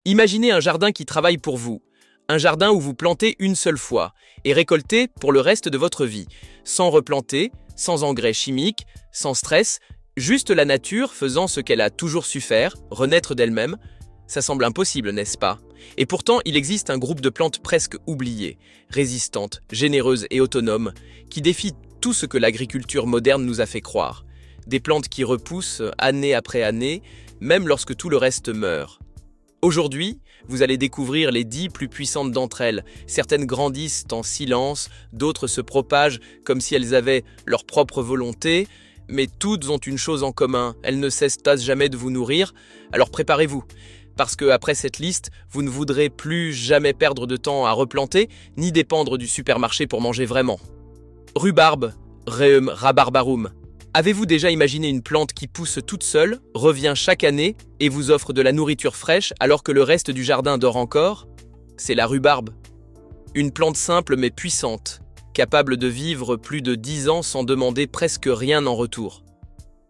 Imaginez un jardin qui travaille pour vous. Un jardin où vous plantez une seule fois et récoltez pour le reste de votre vie, sans replanter, sans engrais chimiques, sans stress, juste la nature faisant ce qu'elle a toujours su faire, renaître d'elle-même. Ça semble impossible, n'est-ce pas? Et pourtant, il existe un groupe de plantes presque oubliées, résistantes, généreuses et autonomes, qui défient tout ce que l'agriculture moderne nous a fait croire. Des plantes qui repoussent année après année, même lorsque tout le reste meurt. Aujourd'hui, vous allez découvrir les 10 plus puissantes d'entre elles. Certaines grandissent en silence, d'autres se propagent comme si elles avaient leur propre volonté, mais toutes ont une chose en commun, elles ne cessent jamais de vous nourrir, alors préparez-vous. Parce que après cette liste, vous ne voudrez plus jamais perdre de temps à replanter, ni dépendre du supermarché pour manger vraiment. Rhubarbe, Rheum rabarbarum. Avez-vous déjà imaginé une plante qui pousse toute seule, revient chaque année et vous offre de la nourriture fraîche alors que le reste du jardin dort encore? C'est la rhubarbe. Une plante simple mais puissante, capable de vivre plus de 10 ans sans demander presque rien en retour.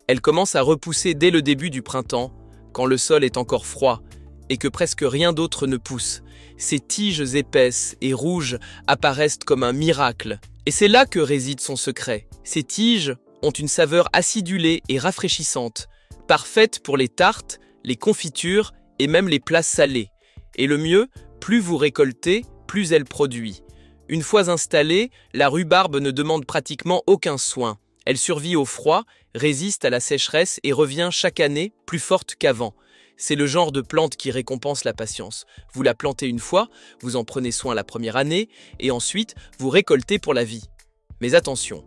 Elle commence à repousser dès le début du printemps, quand le sol est encore froid et que presque rien d'autre ne pousse. Ses tiges épaisses et rouges apparaissent comme un miracle. Et c'est là que réside son secret. Ces tiges ont une saveur acidulée et rafraîchissante, parfaite pour les tartes, les confitures et même les plats salés. Et le mieux, plus vous récoltez, plus elle produit. Une fois installée, la rhubarbe ne demande pratiquement aucun soin. Elle survit au froid, résiste à la sécheresse et revient chaque année plus forte qu'avant. C'est le genre de plante qui récompense la patience. Vous la plantez une fois, vous en prenez soin la première année, et ensuite vous récoltez pour la vie. Mais attention,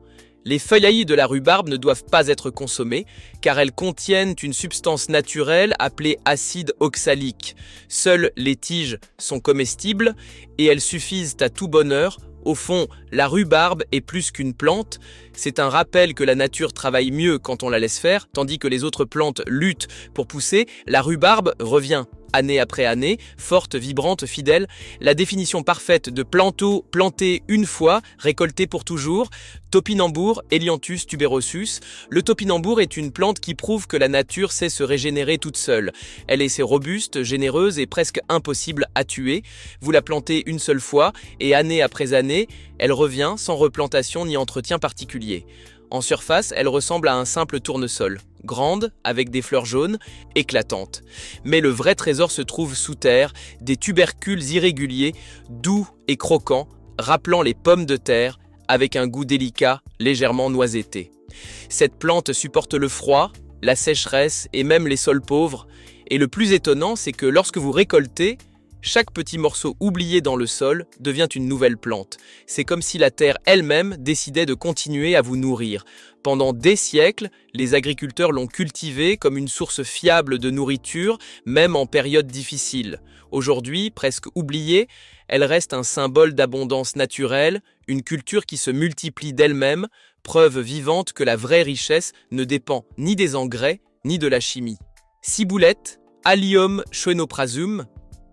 les feuilles de la rhubarbe ne doivent pas être consommées car elles contiennent une substance naturelle appelée acide oxalique. Seules les tiges sont comestibles et elles suffisent à tout bonheur. Au fond, la rhubarbe est plus qu'une plante, c'est un rappel que la nature travaille mieux quand on la laisse faire, tandis que les autres plantes luttent pour pousser, la rhubarbe revient. Année après année, forte, vibrante, fidèle, la définition parfaite de planteau, planté une fois, récolté pour toujours, topinambour, Helianthus tuberosus. Le topinambour est une plante qui prouve que la nature sait se régénérer toute seule. Elle est robuste, généreuse et presque impossible à tuer. Vous la plantez une seule fois et année après année, elle revient sans replantation ni entretien particulier. En surface, elle ressemble à un simple tournesol, grande, avec des fleurs jaunes, éclatantes. Mais le vrai trésor se trouve sous terre, des tubercules irréguliers, doux et croquants, rappelant les pommes de terre, avec un goût délicat, légèrement noisetté. Cette plante supporte le froid, la sécheresse et même les sols pauvres. Et le plus étonnant, c'est que lorsque vous récoltez, chaque petit morceau oublié dans le sol devient une nouvelle plante. C'est comme si la terre elle-même décidait de continuer à vous nourrir. Pendant des siècles, les agriculteurs l'ont cultivée comme une source fiable de nourriture, même en période difficile. Aujourd'hui, presque oubliée, elle reste un symbole d'abondance naturelle, une culture qui se multiplie d'elle-même, preuve vivante que la vraie richesse ne dépend ni des engrais, ni de la chimie. Ciboulette, Allium schoenoprasum.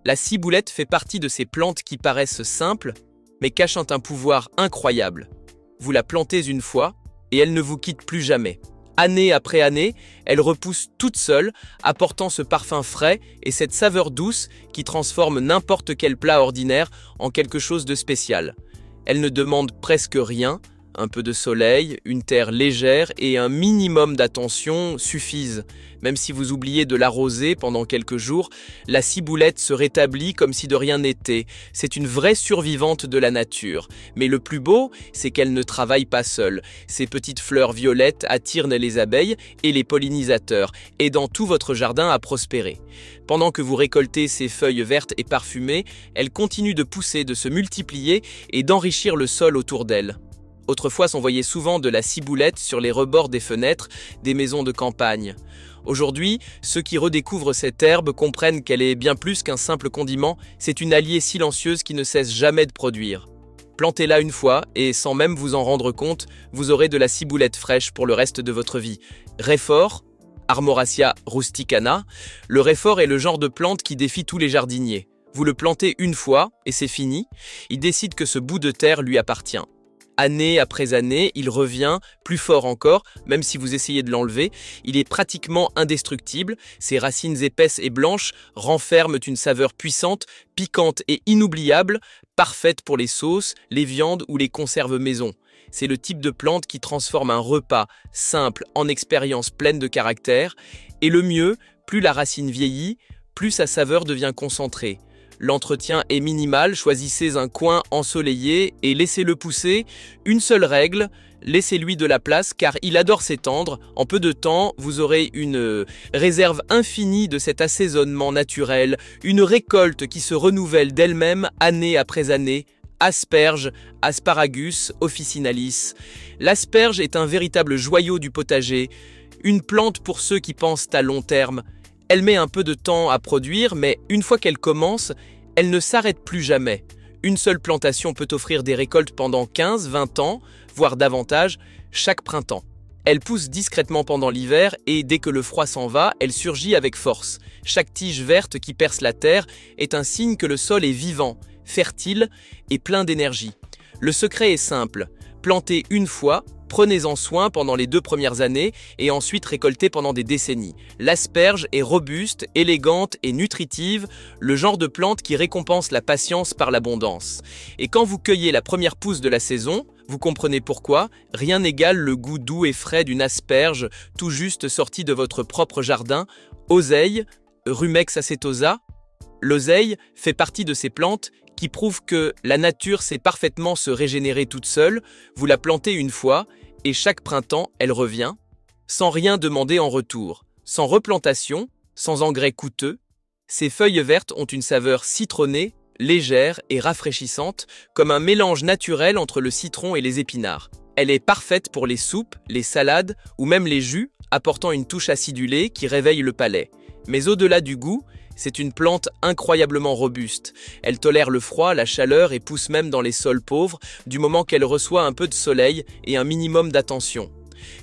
La ciboulette fait partie de ces plantes qui paraissent simples, mais cachent un pouvoir incroyable. Vous la plantez une fois, et elle ne vous quitte plus jamais. Année après année, elle repousse toute seule, apportant ce parfum frais et cette saveur douce qui transforme n'importe quel plat ordinaire en quelque chose de spécial. Elle ne demande presque rien, un peu de soleil, une terre légère et un minimum d'attention suffisent. Même si vous oubliez de l'arroser pendant quelques jours, la ciboulette se rétablit comme si de rien n'était. C'est une vraie survivante de la nature. Mais le plus beau, c'est qu'elle ne travaille pas seule. Ses petites fleurs violettes attirent les abeilles et les pollinisateurs, aidant tout votre jardin à prospérer. Pendant que vous récoltez ces feuilles vertes et parfumées, elle continue de pousser, de se multiplier et d'enrichir le sol autour d'elle. Autrefois, on voyait souvent de la ciboulette sur les rebords des fenêtres des maisons de campagne. Aujourd'hui, ceux qui redécouvrent cette herbe comprennent qu'elle est bien plus qu'un simple condiment, c'est une alliée silencieuse qui ne cesse jamais de produire. Plantez-la une fois et sans même vous en rendre compte, vous aurez de la ciboulette fraîche pour le reste de votre vie. Réfort, Armoracia rusticana, le réfort est le genre de plante qui défie tous les jardiniers. Vous le plantez une fois et c'est fini, il décide que ce bout de terre lui appartient. Année après année, il revient plus fort encore, même si vous essayez de l'enlever. Il est pratiquement indestructible. Ses racines épaisses et blanches renferment une saveur puissante, piquante et inoubliable, parfaite pour les sauces, les viandes ou les conserves maison. C'est le type de plante qui transforme un repas simple en expérience pleine de caractère. Et le mieux, plus la racine vieillit, plus sa saveur devient concentrée. L'entretien est minimal, choisissez un coin ensoleillé et laissez-le pousser. Une seule règle, laissez-lui de la place car il adore s'étendre. En peu de temps, vous aurez une réserve infinie de cet assaisonnement naturel, une récolte qui se renouvelle d'elle-même année après année. Asperge, Asparagus officinalis. L'asperge est un véritable joyau du potager, une plante pour ceux qui pensent à long terme. Elle met un peu de temps à produire, mais une fois qu'elle commence, elle ne s'arrête plus jamais. Une seule plantation peut offrir des récoltes pendant 15-20 ans, voire davantage, chaque printemps. Elle pousse discrètement pendant l'hiver et dès que le froid s'en va, elle surgit avec force. Chaque tige verte qui perce la terre est un signe que le sol est vivant, fertile et plein d'énergie. Le secret est simple, plantez une fois, prenez-en soin pendant les 2 premières années et ensuite récoltez pendant des décennies. L'asperge est robuste, élégante et nutritive, le genre de plante qui récompense la patience par l'abondance. Et quand vous cueillez la première pousse de la saison, vous comprenez pourquoi, rien n'égale le goût doux et frais d'une asperge tout juste sortie de votre propre jardin. Oseille, Rumex acetosa. L'oseille fait partie de ces plantes qui prouvent que la nature sait parfaitement se régénérer toute seule. Vous la plantez une fois et chaque printemps, elle revient, sans rien demander en retour, sans replantation, sans engrais coûteux. Ses feuilles vertes ont une saveur citronnée, légère et rafraîchissante, comme un mélange naturel entre le citron et les épinards. Elle est parfaite pour les soupes, les salades ou même les jus, apportant une touche acidulée qui réveille le palais. Mais au-delà du goût, c'est une plante incroyablement robuste. Elle tolère le froid, la chaleur et pousse même dans les sols pauvres, du moment qu'elle reçoit un peu de soleil et un minimum d'attention.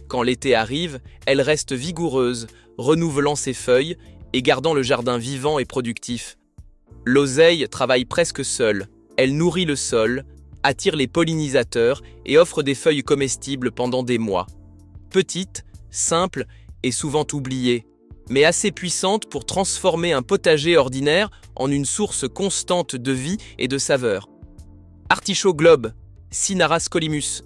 Quand l'été arrive, elle reste vigoureuse, renouvelant ses feuilles et gardant le jardin vivant et productif. L'oseille travaille presque seule. Elle nourrit le sol, attire les pollinisateurs et offre des feuilles comestibles pendant des mois. Petite, simple et souvent oubliée, mais assez puissante pour transformer un potager ordinaire en une source constante de vie et de saveur. Artichaut globe, Cinara scolymus.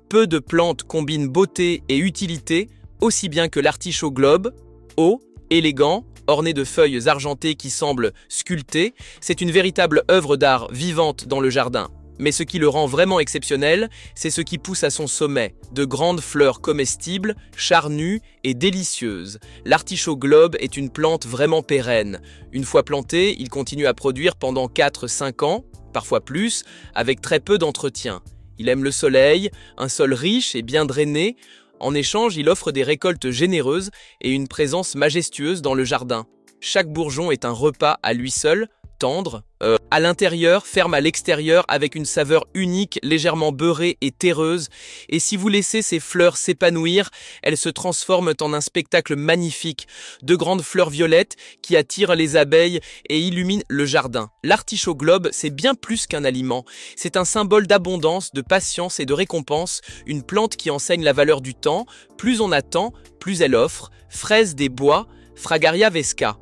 Peu de plantes combinent beauté et utilité aussi bien que l'artichaut globe, haut, élégant, orné de feuilles argentées qui semblent sculptées. C'est une véritable œuvre d'art vivante dans le jardin. Mais ce qui le rend vraiment exceptionnel, c'est ce qui pousse à son sommet, de grandes fleurs comestibles, charnues et délicieuses. L'artichaut globe est une plante vraiment pérenne. Une fois planté, il continue à produire pendant 4-5 ans, parfois plus, avec très peu d'entretien. Il aime le soleil, un sol riche et bien drainé. En échange, il offre des récoltes généreuses et une présence majestueuse dans le jardin. Chaque bourgeon est un repas à lui seul, tendre, à l'intérieur, ferme à l'extérieur avec une saveur unique, légèrement beurrée et terreuse. Et si vous laissez ces fleurs s'épanouir, elles se transforment en un spectacle magnifique. De grandes fleurs violettes qui attirent les abeilles et illuminent le jardin. L'artichaut globe, c'est bien plus qu'un aliment. C'est un symbole d'abondance, de patience et de récompense. Une plante qui enseigne la valeur du temps. Plus on attend, plus elle offre. Fraise des bois, Fragaria vesca.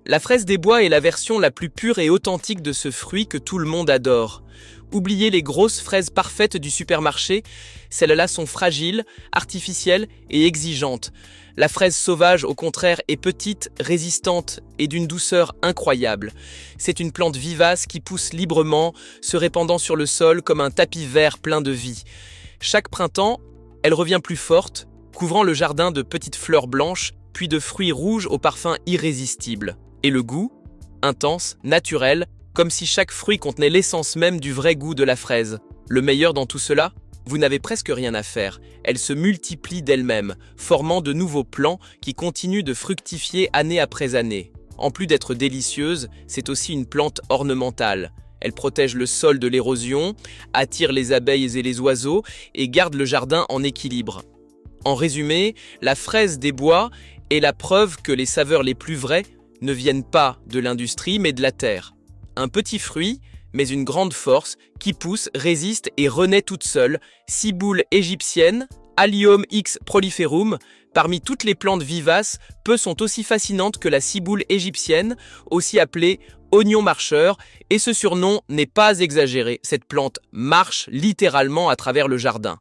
La fraise des bois est la version la plus pure et authentique de ce fruit que tout le monde adore. Oubliez les grosses fraises parfaites du supermarché, celles-là sont fragiles, artificielles et exigeantes. La fraise sauvage, au contraire, est petite, résistante et d'une douceur incroyable. C'est une plante vivace qui pousse librement, se répandant sur le sol comme un tapis vert plein de vie. Chaque printemps, elle revient plus forte, couvrant le jardin de petites fleurs blanches, puis de fruits rouges au parfum irrésistible. Et le goût, intense, naturel, comme si chaque fruit contenait l'essence même du vrai goût de la fraise. Le meilleur dans tout cela, vous n'avez presque rien à faire. Elle se multiplie d'elle-même, formant de nouveaux plants qui continuent de fructifier année après année. En plus d'être délicieuse, c'est aussi une plante ornementale. Elle protège le sol de l'érosion, attire les abeilles et les oiseaux et garde le jardin en équilibre. En résumé, la fraise des bois est la preuve que les saveurs les plus vraies ne viennent pas de l'industrie mais de la terre. Un petit fruit, mais une grande force qui pousse, résiste et renaît toute seule. Ciboule égyptienne, Allium X proliferum. Parmi toutes les plantes vivaces, peu sont aussi fascinantes que la ciboule égyptienne, aussi appelée oignon marcheur, et ce surnom n'est pas exagéré. Cette plante marche littéralement à travers le jardin.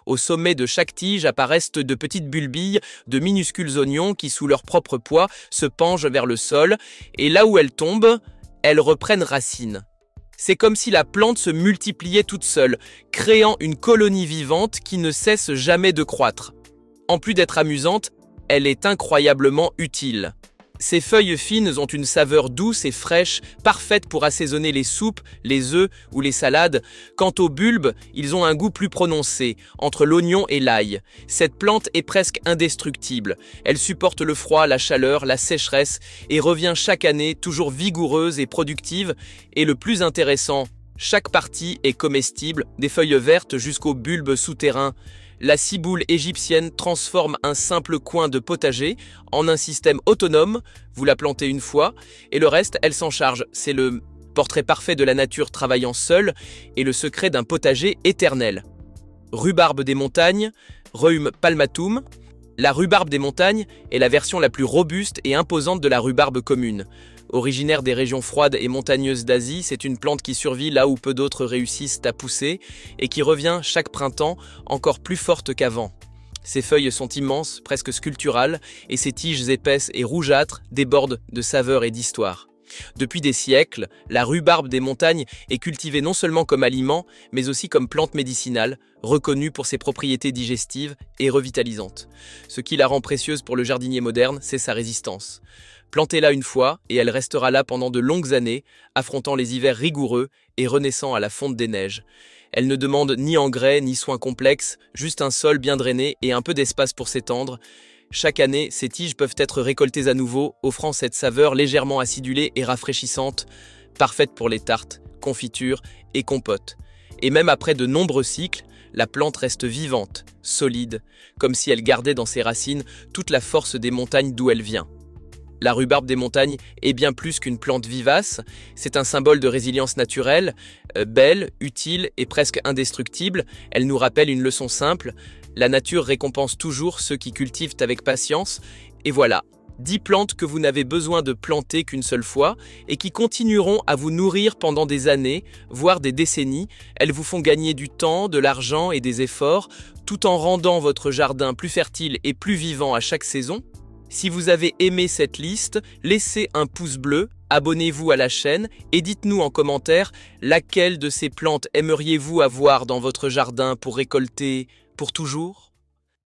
Au sommet de chaque tige apparaissent de petites bulbilles, de minuscules oignons qui, sous leur propre poids, se penchent vers le sol, et là où elles tombent, elles reprennent racine. C'est comme si la plante se multipliait toute seule, créant une colonie vivante qui ne cesse jamais de croître. En plus d'être amusante, elle est incroyablement utile. Ses feuilles fines ont une saveur douce et fraîche, parfaite pour assaisonner les soupes, les œufs ou les salades. Quant aux bulbes, ils ont un goût plus prononcé, entre l'oignon et l'ail. Cette plante est presque indestructible. Elle supporte le froid, la chaleur, la sécheresse et revient chaque année toujours vigoureuse et productive. Et le plus intéressant, chaque partie est comestible, des feuilles vertes jusqu'aux bulbes souterrains. La ciboule égyptienne transforme un simple coin de potager en un système autonome. Vous la plantez une fois et le reste, elle s'en charge. C'est le portrait parfait de la nature travaillant seule et le secret d'un potager éternel. Rhubarbe des montagnes, Rheum palmatum. La rhubarbe des montagnes est la version la plus robuste et imposante de la rhubarbe commune. Originaire des régions froides et montagneuses d'Asie, c'est une plante qui survit là où peu d'autres réussissent à pousser et qui revient chaque printemps encore plus forte qu'avant. Ses feuilles sont immenses, presque sculpturales, et ses tiges épaisses et rougeâtres débordent de saveurs et d'histoire. Depuis des siècles, la rhubarbe des montagnes est cultivée non seulement comme aliment, mais aussi comme plante médicinale, reconnue pour ses propriétés digestives et revitalisantes. Ce qui la rend précieuse pour le jardinier moderne, c'est sa résistance. Plantez-la une fois et elle restera là pendant de longues années, affrontant les hivers rigoureux et renaissant à la fonte des neiges. Elle ne demande ni engrais ni soins complexes, juste un sol bien drainé et un peu d'espace pour s'étendre. Chaque année, ces tiges peuvent être récoltées à nouveau, offrant cette saveur légèrement acidulée et rafraîchissante, parfaite pour les tartes, confitures et compotes. Et même après de nombreux cycles, la plante reste vivante, solide, comme si elle gardait dans ses racines toute la force des montagnes d'où elle vient. La rhubarbe des montagnes est bien plus qu'une plante vivace, c'est un symbole de résilience naturelle, belle, utile et presque indestructible. Elle nous rappelle une leçon simple, la nature récompense toujours ceux qui cultivent avec patience. Et voilà, 10 plantes que vous n'avez besoin de planter qu'une seule fois et qui continueront à vous nourrir pendant des années, voire des décennies. Elles vous font gagner du temps, de l'argent et des efforts, tout en rendant votre jardin plus fertile et plus vivant à chaque saison. Si vous avez aimé cette liste, laissez un pouce bleu, abonnez-vous à la chaîne et dites-nous en commentaire laquelle de ces plantes aimeriez-vous avoir dans votre jardin pour récolter pour toujours ?